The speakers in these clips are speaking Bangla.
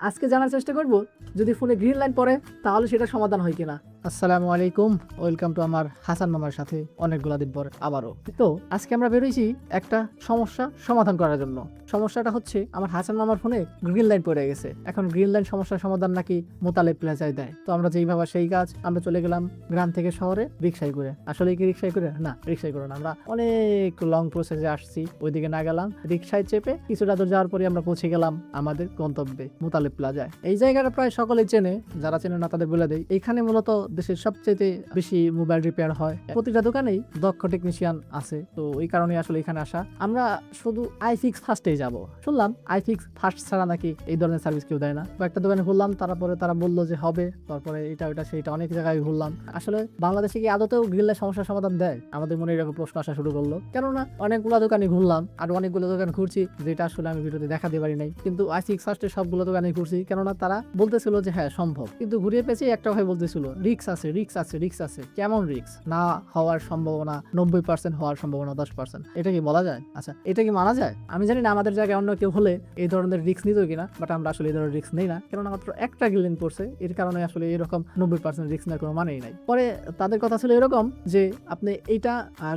আজকে জানার চেষ্টা করব যদি ফোনে গ্রিন লাইন পড়ে তাহলে সেটা সমাধান হয় কিনা। আসসালামু আলাইকুম, ওয়েলকাম টু আমার হাসান মামার সাথে অনেকগুলো দিন পর আবারও। তো আজকে আমরা বেরোইছি একটা সমস্যা সমাধান করার জন্য। সমস্যাটা হচ্ছে আমার হাসান মামার ফোনে গ্রিন লাইন পড়ে গেছে। এখন গ্রিন লাইন সমস্যার সমাধান নাকি মোতালেব প্লাজায় দেয়। তো আমরা যেই ভাবা সেই কাজ, আমরা চলে গেলাম গ্রাম থেকে শহরে রিক্সায় করে। আসলে কি রিক্সায় করে? না, রিক্সায় করে না, আমরা অনেক লং প্রসেসে আসছি। ওইদিকে না গেলাম, রিক্সায় চেপে কিছুটা দূর যাওয়ার পরে আমরা পৌঁছে গেলাম আমাদের গন্তব্যে মোতালেব প্লাজায়। এই জায়গাটা প্রায় সকলেই চেনে, যারা চেনে না তাদের বলে দেয়। এখানে মূলত দেশের সবচেয়ে বেশি মোবাইল রিপেয়ার হয়। প্রতিটা দোকানেই দক্ষ টেকনিশিয়ান আছে। তো এই কারণে আসলে এখানে আসা। আমরা শুধু আইফিক্স ফার্স্টেই যাব। শুনলাম আইফিক্স ফার্স্ট ছাড়া নাকি এই ধরনের সার্ভিস কেউ দেয় না। কয়েকটা দোকানে ঘুরলাম, তারপরে তারা বললো যে হবে। তারপরে এটা ওইটা সেইটা অনেক জায়গায় ঘুরলাম। আসলে বাংলাদেশে কি আদতেও গ্রিলের সমস্যার সমাধান দেয়? আমাদের মনে এরকম প্রশ্ন আসা শুরু করলো। কেননা অনেকগুলো দোকানে ঘুরলাম, আর অনেকগুলো দোকান ঘুরছি যেটা আসলে আমি ভিডিওতে দেখাতে পারি নাই। কিন্তু আইফিক্স ফার্স্টের সবগুলো দোকানে ঘুরছি, কেননা তারা বলতেছিল যে হ্যাঁ সম্ভব। কিন্তু ঘুরিয়ে পেয়েছি একটা ভাই বলতেছিল রিক্স আছে, রিক্স আছে, রিক্স আছে। কেমন রিক্স? না হওয়ার সম্ভাবনা 90%, হওয়ার সম্ভাবনা 10%। এটা কি বলা যায়? আচ্ছা, এটা কি মানা যায়? আমি জানি না আমাদের জায়গায় অন্য কেউ হলে এই ধরনের রিক্স নিত কিনা, বাট আমরা আসলে এই ধরনের রিক্স নেই না, কেননা মাত্র একটা গ্রিন পড়ছে। এর কারণে আসলে এরকম 90% রিক্স নেওয়ার কোনো মানেই নাই। পরে তাদের কথা ছিল এরকম যে আপনি এইটা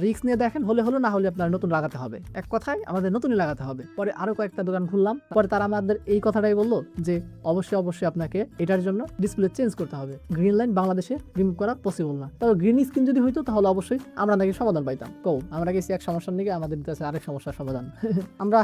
রিক্স নিয়ে দেখেন, হলে হলো, না হলে আপনার নতুন লাগাতে হবে। এক কথায় আমাদের নতুনই লাগাতে হবে। পরে আরো কয়েকটা দোকান ঘুরলাম, পরে তারা আমাদের এই কথাটাই বললো যে অবশ্যই অবশ্যই আপনাকে এটার জন্য ডিসপ্লে চেঞ্জ করতে হবে। গ্রিন লাইন বাংলাদেশে রিমুভ করা পসিবল না। তবে গ্রিন স্ক্রিন যদি হইতো তাহলে অবশ্যই আমরা নাকি সমাধান পাইতাম। আমরা গেছি এক সমস্যার নিকে, আমাদের কাছে আরেক সমস্যার সমাধান। আমরা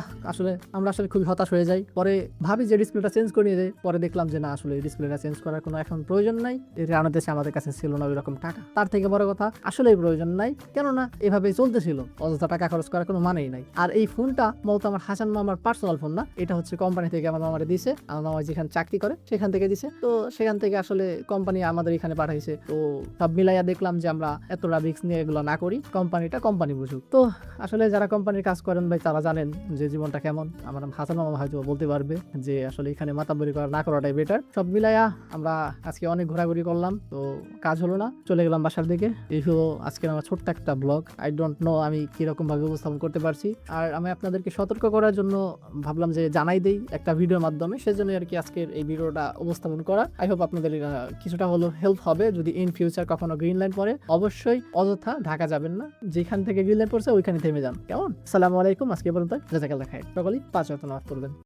আসলে খুবই হতাশ হয়ে যাই। পরে ভাবি যে ডিসপ্লেটা চেঞ্জ করে নিয়ে যাই। পরে দেখলাম যে না, আসলে ডিসপ্লেটা চেঞ্জ করার কোনো এখন প্রয়োজন নাই। এর কারণে দেশে আমাদের কাছে ছিল না ওইরকম টাকা। তার থেকে বড় কথা, আসলেই প্রয়োজন নাই, কেননা এভাবেই চলতেছিল। অযথা টাকা খরচ করার কোনো মানেই নাই। আর এই ফোনটা মূলত আমার হাসান মামার পার্সোনাল ফোন না, এটা হচ্ছে কোম্পানি থেকে আমার মামারে দিছে। আমার মামা যেখানে চাকরি করে সেখান থেকে দিছে। তো সেখান থেকে আসলে কোম্পানি আমাদের এখানে পাঠাইছে। তো সব মিলাইয়া দেখলাম যে আমরা এতটা রিস্ক নিয়ে এগুলো না করি, কোম্পানিটা কোম্পানি বুঝুক। তো আসলে যারা কোম্পানির কাজ করেন ভাই, তারা জানেন যে জীবনটা কেমন। আমার হাসান মামা হয়তো বলতে পারবে যে আসলে এখানে মাতাবরি করা না করাটাই বেটার। সব মিলাইয়া আমরা আজকে অনেক ঘোরাঘুরি করলাম, তো কাজ হলো না, চলে গেলাম বাসার দিকে। এই হলো আজকের আমার ছোট্ট একটা ব্লগ। আই ডোন্ট নো আমি কিরকম ভাবে উপস্থাপন করতে পারছি। আর আমি আপনাদেরকে সতর্ক করার জন্য ভাবলাম যে জানাই দেই একটা ভিডিওর মাধ্যমে, সেজন্য আর কি আজকের এই ভিডিওটা উপস্থাপন করা। আই হোপ আপনাদের কিছুটা হলো হেল্প হবে। যদি ইন ফিউচার কখনো গ্রিন লাইন পড়ে, অবশ্যই অযথা ঢাকা যাবেন না। যেখান থেকে গ্রিন লাইন পড়ছে ওইখানে থেমে যান। কেমন? আসসালামু আলাইকুম। আজকে পর্যন্ত জাযাকাল্লাহ খাইর। সকলেই 5 ওয়াক্ত নামাজ পড়বেন।